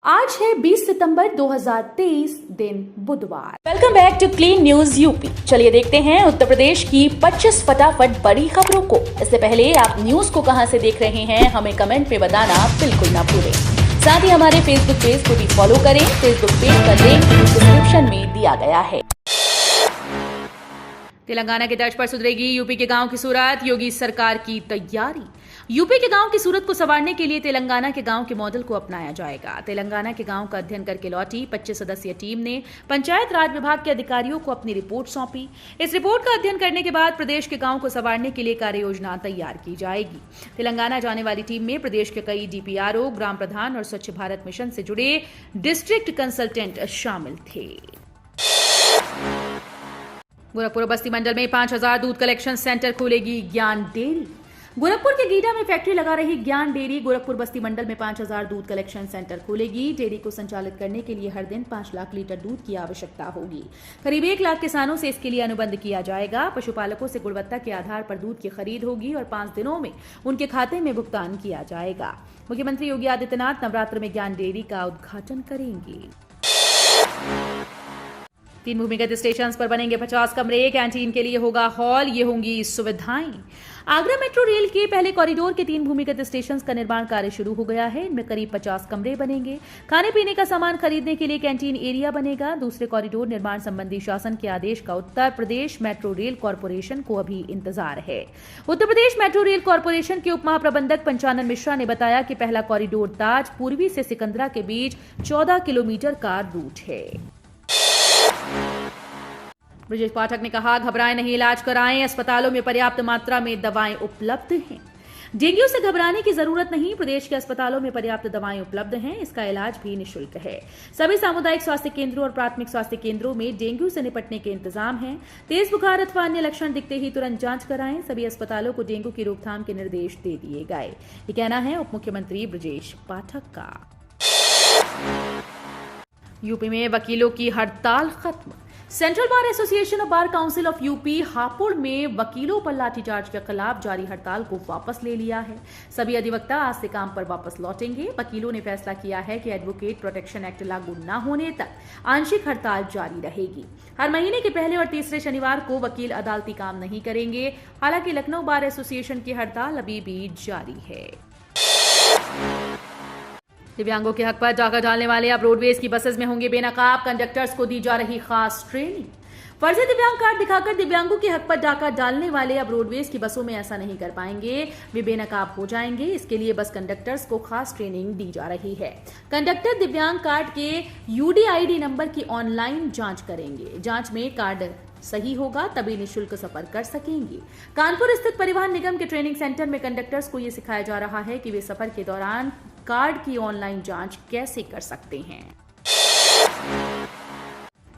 आज है 20 सितंबर 2023 दिन बुधवार। Welcome back to clean news UP. चलिए देखते हैं उत्तर प्रदेश की 25 फटाफट बड़ी खबरों को। इससे पहले आप न्यूज को कहां से देख रहे हैं हमें कमेंट में बताना बिल्कुल ना भूलें। साथ ही हमारे फेसबुक पेज को भी फॉलो करें। फेसबुक पेज का लिंक डिस्क्रिप्शन में दिया गया है। तेलंगाना की तर्ज पर सुधरेगी यूपी के गांव की सूरत, योगी सरकार की तैयारी। यूपी के गांव की सूरत को संवारने के लिए तेलंगाना के गांव के मॉडल को अपनाया जाएगा। तेलंगाना के गांव का अध्ययन करके लौटी 25 सदस्यीय टीम ने पंचायत राज विभाग के अधिकारियों को अपनी रिपोर्ट सौंपी। इस रिपोर्ट का अध्ययन करने के बाद प्रदेश के गांव को संवारने के लिए कार्य योजना तैयार की जाएगी। तेलंगाना जाने वाली टीम में प्रदेश के कई डीपीआरओ, ग्राम प्रधान और स्वच्छ भारत मिशन से जुड़े डिस्ट्रिक्ट कंसल्टेंट शामिल थे। गोरखपुर बस्ती मंडल में 5000 दूध कलेक्शन सेंटर खोलेगी ज्ञान डेयरी। गोरखपुर के गीडा में फैक्ट्री लगा रही ज्ञान डेयरी गोरखपुर बस्ती मंडल में 5000 दूध कलेक्शन सेंटर खोलेगी। डेयरी को संचालित करने के लिए हर दिन 5 लाख लीटर दूध की आवश्यकता होगी। करीब 1 लाख किसानों से इसके लिए अनुबंध किया जाएगा। पशुपालकों से गुणवत्ता के आधार पर दूध की खरीद होगी और 5 दिनों में उनके खाते में भुगतान किया जाएगा। मुख्यमंत्री योगी आदित्यनाथ नवरात्र में ज्ञान डेयरी का उद्घाटन करेंगे। 3 भूमिगत स्टेशन पर बनेंगे 50 कमरे। कैंटीन के लिए होगा हॉल, ये होंगी सुविधाएं। आगरा मेट्रो रेल के पहले कॉरिडोर के 3 भूमिगत स्टेशन का निर्माण कार्य शुरू हो गया है। इनमें करीब 50 कमरे बनेंगे। खाने पीने का सामान खरीदने के लिए कैंटीन एरिया बनेगा। दूसरे कॉरिडोर निर्माण संबंधी शासन के आदेश का Uttar Pradesh metro rail corporation को अभी इंतजार है। Uttar Pradesh metro rail corporation के उप महाप्रबंधक पंचानन मिश्रा ने बताया कि पहला कॉरिडोर ताज पूर्वी से सिकंदरा के बीच 14 किलोमीटर का रूट है। ब्रजेश पाठक ने कहा, घबराएं नहीं, इलाज कराएं। अस्पतालों में पर्याप्त मात्रा में दवाएं उपलब्ध हैं। डेंगू से घबराने की जरूरत नहीं, प्रदेश के अस्पतालों में पर्याप्त दवाएं उपलब्ध हैं। इसका इलाज भी निःशुल्क है। सभी सामुदायिक स्वास्थ्य केंद्रों और प्राथमिक स्वास्थ्य केंद्रों में डेंगू से निपटने के इंतजाम हैं। तेज बुखार अथवा अन्य लक्षण दिखते ही तुरंत जांच कराएं। सभी अस्पतालों को डेंगू की रोकथाम के निर्देश दे दिए गए। ये कहना है उप मुख्यमंत्री ब्रजेश पाठक का। यूपी में वकीलों की हड़ताल खत्म। Central bar association of bar council of UP Hapur में वकीलों पर लाठीचार्ज के खिलाफ जारी हड़ताल को वापस ले लिया है। सभी अधिवक्ता आज से काम पर वापस लौटेंगे। वकीलों ने फैसला किया है कि एडवोकेट प्रोटेक्शन एक्ट लागू न होने तक आंशिक हड़ताल जारी रहेगी। हर महीने के पहले और तीसरे शनिवार को वकील अदालती काम नहीं करेंगे। हालांकि लखनऊ बार एसोसिएशन की हड़ताल अभी भी जारी है। दिव्यांगों के हक पर डाका डालने वाले अब रोडवेज की बसेस में होंगे बेनकाब। कंडक्टर्स को दी जा रही खास ट्रेनिंग। फर्जी दिव्यांग कार्ड दिखाकर दिव्यांगों के हक पर डाका डालने वाले अब रोडवेज की बसों में ऐसा नहीं कर पाएंगे। वे बेनकाब हो जाएंगे। इसके लिए बस कंडक्टर्स को खास ट्रेनिंग दी जा रही है। कंडक्टर दिव्यांग कार्ड के यूडीआईडी नंबर की ऑनलाइन जांच करेंगे। जांच में कार्ड सही होगा तभी निःशुल्क सफर कर सकेंगे। कानपुर स्थित परिवहन निगम के ट्रेनिंग सेंटर में कंडक्टर्स को यह सिखाया जा रहा है कि वे सफर के दौरान कार्ड की ऑनलाइन जांच कैसे कर सकते हैं।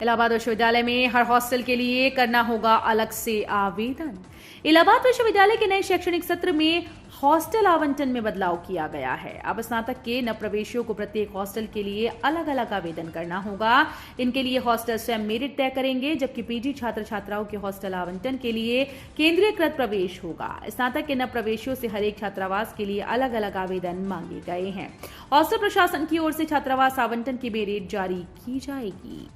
इलाहाबाद विश्वविद्यालय में हर हॉस्टल के लिए करना होगा अलग से आवेदन। इलाहाबाद विश्वविद्यालय के नए शैक्षणिक सत्र में हॉस्टल आवंटन में बदलाव किया गया है। अब स्नातक के नवप्रवेशियों को प्रत्येक हॉस्टल के लिए अलग अलग आवेदन करना होगा। इनके लिए हॉस्टल स्वयं मेरिट तय करेंगे, जबकि पीजी छात्र छात्राओं के हॉस्टल आवंटन के लिए केंद्रीयकृत प्रवेश होगा। स्नातक के नवप्रवेशियों से हर एक छात्रावास के लिए अलग अलग आवेदन मांगे गए हैं। हॉस्टल प्रशासन की ओर से छात्रावास आवंटन की मेरिट जारी की जाएगी।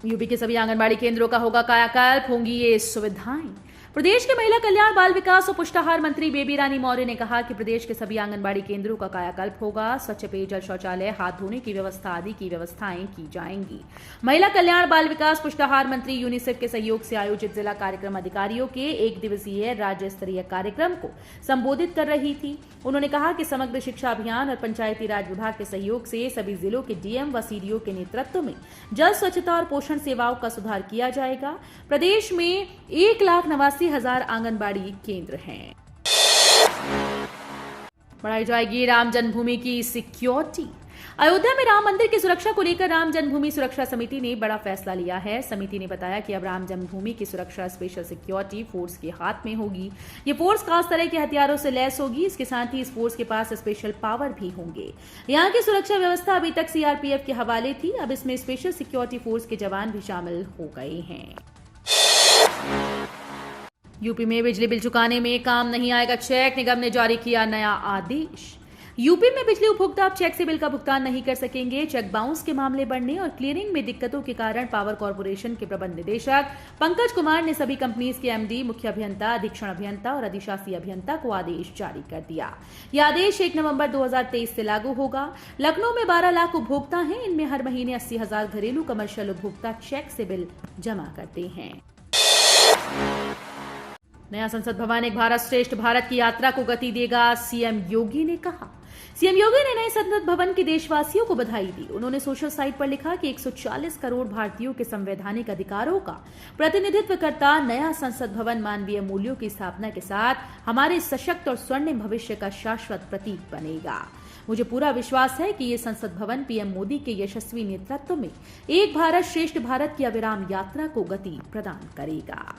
यूपी के सभी आंगनबाड़ी केंद्रों का होगा कायाकल्प, होंगी ये सुविधाएं। प्रदेश के महिला कल्याण, बाल विकास और पुष्टाहार मंत्री बेबी रानी मौर्य ने कहा कि प्रदेश के सभी आंगनबाड़ी केंद्रों का कायाकल्प होगा। स्वच्छ पेयजल, शौचालय, हाथ धोने की व्यवस्था आदि की व्यवस्थाएं की जाएंगी। महिला कल्याण, बाल विकास, पुष्टाहार मंत्री यूनिसेफ के सहयोग से आयोजित जिला कार्यक्रम अधिकारियों के 1 दिवसीय राज्य स्तरीय कार्यक्रम को संबोधित कर रही थी। उन्होंने कहा कि समग्र शिक्षा अभियान और पंचायती राज विभाग के सहयोग से सभी जिलों के डीएम व सीडीओ के नेतृत्व में जल स्वच्छता और पोषण सेवाओं का सुधार किया जाएगा। प्रदेश में 1,89,000 आंगनबाड़ी केंद्र हैं। बढ़ाई जाएगी राम जन्मभूमि की सिक्योरिटी। अयोध्या में राम मंदिर की सुरक्षा को लेकर राम जन्मभूमि सुरक्षा समिति ने बड़ा फैसला लिया है। समिति ने बताया कि अब राम जन्मभूमि की सुरक्षा स्पेशल सिक्योरिटी फोर्स के हाथ में होगी। ये फोर्स खास तरह के हथियारों से लैस होगी। इसके साथ ही इस फोर्स के पास स्पेशल पावर भी होंगे। यहाँ की सुरक्षा व्यवस्था अभी तक सीआरपीएफ के हवाले थी, अब इसमें स्पेशल सिक्योरिटी फोर्स के जवान भी शामिल हो गए हैं। यूपी में बिजली बिल चुकाने में काम नहीं आएगा चेक, निगम ने जारी किया नया आदेश। यूपी में बिजली उपभोक्ता अब चेक से बिल का भुगतान नहीं कर सकेंगे। चेक बाउंस के मामले बढ़ने और क्लियरिंग में दिक्कतों के कारण पावर कॉर्पोरेशन के प्रबंध निदेशक पंकज कुमार ने सभी कंपनीज के एमडी, मुख्य अभियंता, अधीक्षण अभियंता और अधिशासी अभियंता को आदेश जारी कर दिया। यह आदेश 1 नवंबर 2023 से लागू होगा। लखनऊ में 12 लाख उपभोक्ता हैं। इनमें हर महीने 80,000 घरेलू कमर्शियल उपभोक्ता चेक से बिल जमा करते हैं। नया संसद भवन एक भारत श्रेष्ठ भारत की यात्रा को गति देगा, सीएम योगी ने कहा। सीएम योगी ने नए संसद भवन के देशवासियों को बधाई दी। उन्होंने सोशल साइट पर लिखा कि 140 करोड़ भारतीयों के संवैधानिक अधिकारों का प्रतिनिधित्व करता नया संसद भवन मानवीय मूल्यों की स्थापना के साथ हमारे सशक्त और स्वर्णिम भविष्य का शाश्वत प्रतीक बनेगा। मुझे पूरा विश्वास है कि ये संसद भवन पीएम मोदी के यशस्वी नेतृत्व में एक भारत श्रेष्ठ भारत की अविराम यात्रा को गति प्रदान करेगा।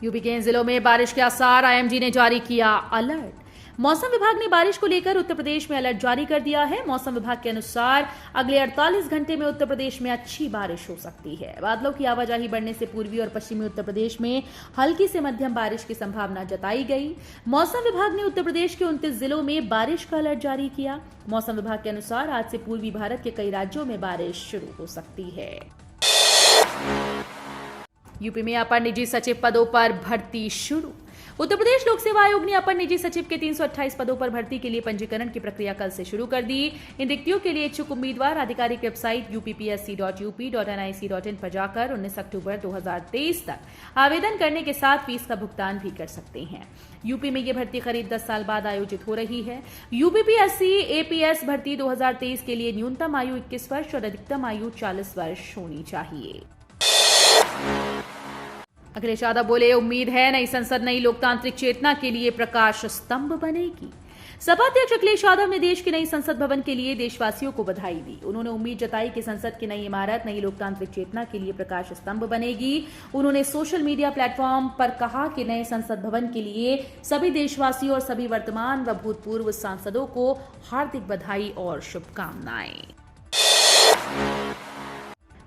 यूपी के इन जिलों में बारिश के आसार, आईएमडी ने जारी किया अलर्ट। मौसम विभाग ने बारिश को लेकर उत्तर प्रदेश में अलर्ट जारी कर दिया है। मौसम विभाग के अनुसार अगले 48 घंटे में उत्तर प्रदेश में अच्छी बारिश हो सकती है। बादलों की आवाजाही बढ़ने से पूर्वी और पश्चिमी उत्तर प्रदेश में हल्की से मध्यम बारिश की संभावना जताई गई। मौसम विभाग ने उत्तर प्रदेश के 29 जिलों में बारिश का अलर्ट जारी किया। मौसम विभाग के अनुसार आज से पूर्वी भारत के कई राज्यों में बारिश शुरू हो सकती है। यूपी में अपर निजी सचिव पदों पर भर्ती शुरू। उत्तर प्रदेश लोक सेवा आयोग ने अपर निजी सचिव के 328 पदों पर भर्ती के लिए पंजीकरण की प्रक्रिया कल से शुरू कर दी। इन रिक्तियों के लिए इच्छुक उम्मीदवार आधिकारिक वेबसाइट uppsc.up.nic.in पर जाकर 19 अक्टूबर 2023 तक आवेदन करने के साथ फीस का भुगतान भी कर सकते हैं। यूपी में यह भर्ती करीब 10 साल बाद आयोजित हो रही है। यूपीपीएससी एपीएस भर्ती 2023 के लिए न्यूनतम आयु 21 वर्ष और अधिकतम आयु 40 वर्ष होनी चाहिए। अखिलेश यादव बोले, उम्मीद है नई संसद नई लोकतांत्रिक चेतना के लिए प्रकाश स्तंभ बनेगी। सपा अध्यक्ष अखिलेश यादव ने देश के नई संसद भवन के लिए देशवासियों को बधाई दी। उन्होंने उम्मीद जताई कि संसद की नई इमारत नई लोकतांत्रिक चेतना के लिए प्रकाश स्तंभ बनेगी। उन्होंने सोशल मीडिया प्लेटफॉर्म पर कहा कि नए संसद भवन के लिए सभी देशवासियों और सभी वर्तमान व भूतपूर्व सांसदों को हार्दिक बधाई और शुभकामनाएं।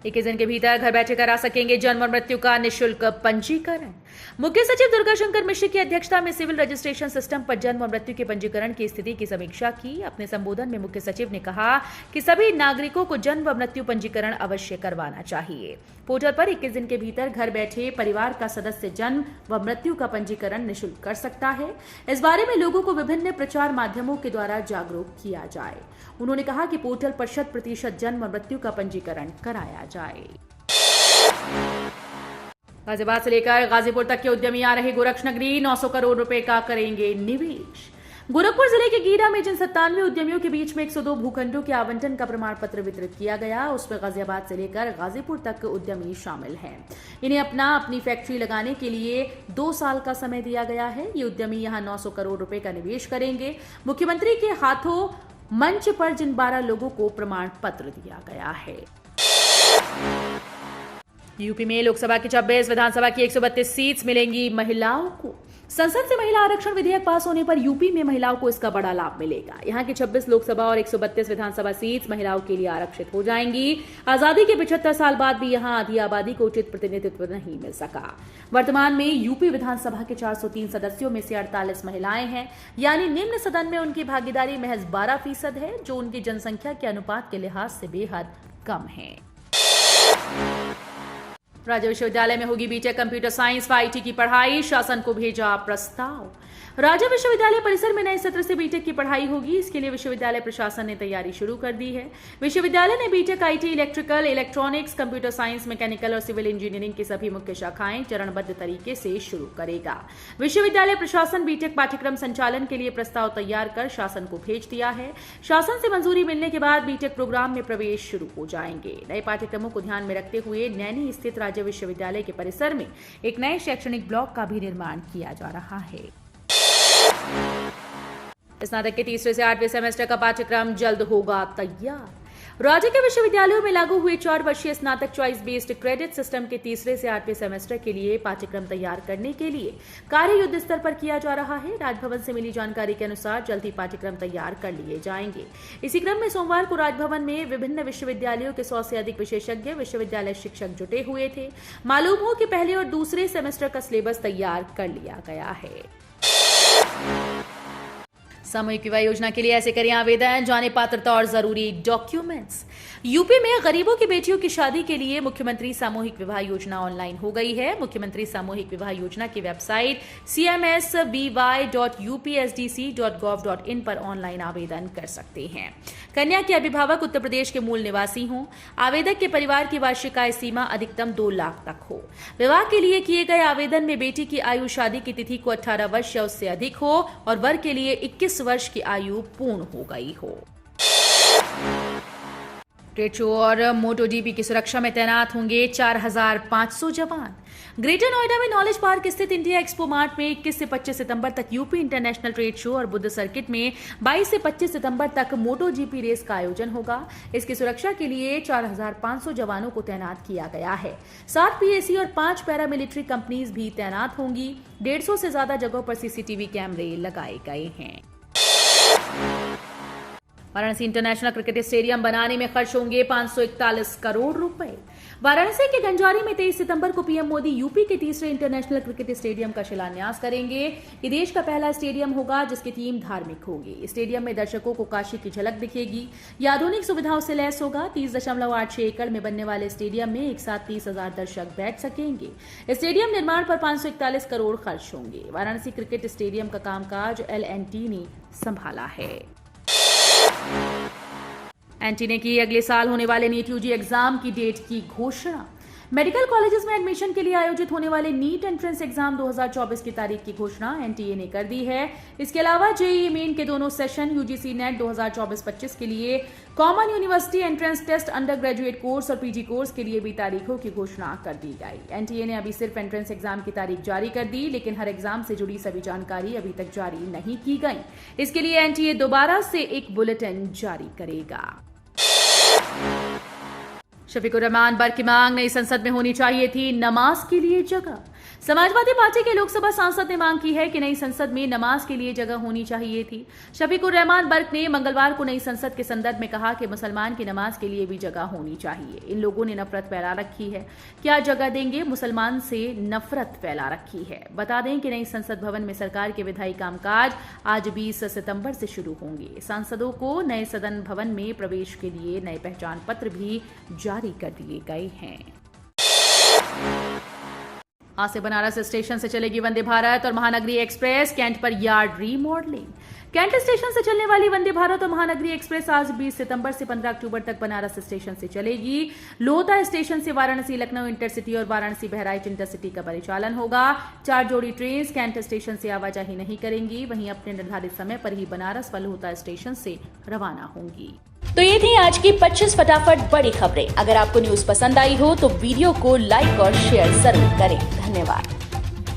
21 दिन के भीतर घर बैठे करा सकेंगे जन्म और मृत्यु का निःशुल्क पंजीकरण। मुख्य सचिव दुर्गाशंकर मिश्र की अध्यक्षता में सिविल रजिस्ट्रेशन सिस्टम पर जन्म और मृत्यु के पंजीकरण की स्थिति की समीक्षा की। अपने संबोधन में मुख्य सचिव ने कहा कि सभी नागरिकों को जन्म व मृत्यु पंजीकरण अवश्य करवाना चाहिए। पोर्टल पर 21 दिन के भीतर घर बैठे परिवार का सदस्य जन्म व मृत्यु का पंजीकरण निःशुल्क कर सकता है। इस बारे में लोगों को विभिन्न प्रचार माध्यमों के द्वारा जागरूक किया जाए। उन्होंने कहा कि पोर्टल पर 100% जन्म और मृत्यु का पंजीकरण कराया जाए। गाजियाबाद से लेकर गाजीपुर तक के उद्यमी आ रहे गोरक्षनगरी 900 करोड़ रुपए का करेंगे निवेश। गोरखपुर जिले के गीडा में जिन 97 उद्यमियों के बीच में 102 भूखंडों के आवंटन का प्रमाण पत्र वितरित किया गया, उसमें गाजियाबाद से लेकर गाजीपुर तक के उद्यमी शामिल हैं। इन्हें अपनी फैक्ट्री लगाने के लिए 2 साल का समय दिया गया है। ये उद्यमी यहां 900 करोड़ रुपए का निवेश करेंगे। मुख्यमंत्री के हाथों मंच पर जिन 12 लोगों को प्रमाण पत्र दिया गया है। यूपी में लोकसभा की 26, विधानसभा की 132 सीट्स मिलेंगी महिलाओं को। संसद से महिला आरक्षण विधेयक पास होने पर यूपी में महिलाओं को इसका बड़ा लाभ मिलेगा। यहाँ की 26 लोकसभा और 132 विधानसभा सीट्स महिलाओं के लिए आरक्षित हो जाएंगी। आजादी के 75 साल बाद भी यहाँ आधी आबादी को उचित प्रतिनिधित्व नहीं मिल सका। वर्तमान में यूपी विधानसभा के 403 सदस्यों में से 48 महिलाएं हैं, यानी निम्न सदन में उनकी भागीदारी महज 12% है, जो उनकी जनसंख्या के अनुपात के लिहाज से बेहद कम है। राज्य विश्वविद्यालय में होगी बीटेक कंप्यूटर साइंस व आईटी की पढ़ाई, शासन को भेजा प्रस्ताव। राज्य विश्वविद्यालय परिसर में नए सत्र से बीटेक की पढ़ाई होगी। इसके लिए विश्वविद्यालय प्रशासन ने तैयारी शुरू कर दी है। विश्वविद्यालय ने BTech IT, electrical, electronics, computer science, mechanical और सिविल इंजीनियरिंग की सभी मुख्य शाखाएं चरणबद्ध तरीके से शुरू करेगा। विश्वविद्यालय प्रशासन बीटेक पाठ्यक्रम संचालन के लिए प्रस्ताव तैयार कर शासन को भेज दिया है। शासन से मंजूरी मिलने के बाद बीटेक प्रोग्राम में प्रवेश शुरू हो जाएंगे। नए पाठ्यक्रमों को ध्यान में रखते हुए नैनी स्थित राज्य विश्वविद्यालय के परिसर में एक नए शैक्षणिक ब्लॉक का भी निर्माण किया जा रहा है। स्नातक के 3रे से 8वें सेमेस्टर का पाठ्यक्रम जल्द होगा तैयार। राज्य के विश्वविद्यालयों में लागू हुए 4 वर्षीय स्नातक चॉइस बेस्ड क्रेडिट सिस्टम के 3रे से 8वें सेमेस्टर के लिए पाठ्यक्रम तैयार करने के लिए कार्य युद्ध स्तर पर किया जा रहा है। राजभवन से मिली जानकारी के अनुसार जल्द ही पाठ्यक्रम तैयार कर लिए जाएंगे। इसी क्रम में सोमवार को राजभवन में विभिन्न विश्वविद्यालयों के 100 से अधिक विशेषज्ञ विश्वविद्यालय शिक्षक जुटे हुए थे। मालूम हो कि पहले और दूसरे सेमेस्टर का सिलेबस तैयार कर लिया गया है। सामूहिक विवाह योजना के लिए ऐसे करें आवेदन, जाने पात्रता और जरूरी डॉक्यूमेंट्स। यूपी में गरीबों की बेटियों की शादी के लिए मुख्यमंत्री सामूहिक विवाह योजना ऑनलाइन हो गई है। मुख्यमंत्री सामूहिक विवाह योजना की वेबसाइट cmsby.upsdc.gov.in पर ऑनलाइन आवेदन कर सकते हैं। कन्या के अभिभावक उत्तर प्रदेश के मूल निवासी हों। आवेदक के परिवार की वार्षिक आय सीमा अधिकतम 2 लाख तक हो। विवाह के लिए किए गए आवेदन में बेटी की आयु शादी की तिथि को 18 वर्ष या उससे अधिक हो और वर के लिए 21 वर्ष की आयु पूर्ण हो गई हो। ट्रेड शो और मोटोजीपी की सुरक्षा में तैनात होंगे 4500 जवान। ग्रेटर नोएडा में नॉलेज पार्क स्थित इंडिया एक्सपो मार्ट में 21 से 25 सितंबर तक यूपी इंटरनेशनल ट्रेड शो और बुद्ध सर्किट में 22 से 25 सितंबर तक मोटोजीपी रेस का आयोजन होगा। इसकी सुरक्षा के लिए 4500 जवानों को तैनात किया गया है। 7 पीएसी और 5 पैरामिलिट्री कंपनीज भी तैनात होंगी। 150 से ज्यादा जगहों पर सीसीटीवी कैमरे लगाए गए हैं। वाराणसी इंटरनेशनल क्रिकेट स्टेडियम बनाने में खर्च होंगे 541 करोड़ रुपए। वाराणसी के गंजारी में 23 सितंबर को पीएम मोदी यूपी के तीसरे इंटरनेशनल क्रिकेट स्टेडियम का शिलान्यास करेंगे। ये देश का पहला स्टेडियम होगा जिसकी थीम धार्मिक होगी। स्टेडियम में दर्शकों को काशी की झलक दिखेगी। ये आधुनिक सुविधाओं से लैस होगा। 30.86 एकड़ में बनने वाले स्टेडियम में एक साथ 30,000 दर्शक बैठ सकेंगे। स्टेडियम निर्माण पर 541 करोड़ खर्च होंगे। वाराणसी क्रिकेट स्टेडियम का कामकाज L&T ने संभाला है। एनटी ने की अगले साल होने वाले नीट यूजी एग्जाम की डेट की घोषणा। मेडिकल कॉलेजेस में एडमिशन के लिए आयोजित होने वाले नीट एंट्रेंस एग्जाम 2024 की तारीख की घोषणा एनटीए ने कर दी है। इसके अलावा जेईई मेन के दोनों सेशन यूजीसी नेट 2024-25 के लिए, common university entrance test, under graduate course और पीजी कोर्स के लिए भी तारीखों की घोषणा कर दी गई। एनटीए ने अभी सिर्फ एंट्रेंस एग्जाम की तारीख जारी कर दी, लेकिन हर एग्जाम से जुड़ी सभी जानकारी अभी तक जारी नहीं की गई। इसके लिए एनटीए दोबारा से एक बुलेटिन जारी करेगा। शफीकुर रहमान बर्क की मांग, नई संसद में होनी चाहिए थी नमाज के लिए जगह। समाजवादी पार्टी के लोकसभा सांसद ने मांग की है कि नई संसद में नमाज के लिए जगह होनी चाहिए थी। शफीकुर रहमान बर्क ने मंगलवार को नई संसद के संदर्भ में कहा कि मुसलमान की नमाज के लिए भी जगह होनी चाहिए। इन लोगों ने नफरत फैला रखी है, क्या जगह देंगे? मुसलमान से नफरत फैला रखी है। बता दें कि नई संसद भवन में सरकार के विधायी कामकाज आज 20 सितंबर से शुरू होंगे। सांसदों को नए सदन भवन में प्रवेश के लिए नए पहचान पत्र भी जारी कर दिए गए हैं। आज से बनारस स्टेशन से चलेगी वंदे भारत और महानगरी एक्सप्रेस। कैंट पर यार्ड रीमॉडलिंग। कैंट स्टेशन से चलने वाली वंदे भारत और महानगरी एक्सप्रेस आज 20 सितंबर से 15 अक्टूबर तक बनारस स्टेशन से चलेगी। लोहता स्टेशन से वाराणसी लखनऊ इंटरसिटी और वाराणसी बहराइच इंटरसिटी का परिचालन होगा। 4 जोड़ी ट्रेन कैंट स्टेशन से आवाजाही नहीं करेंगी, वहीं अपने निर्धारित समय पर ही बनारस व लोहता स्टेशन से रवाना होंगी। तो ये थी आज की 25 फटाफट बड़ी खबरें। अगर आपको न्यूज पसंद आई हो तो वीडियो को लाइक और शेयर जरूर करें। धन्यवाद।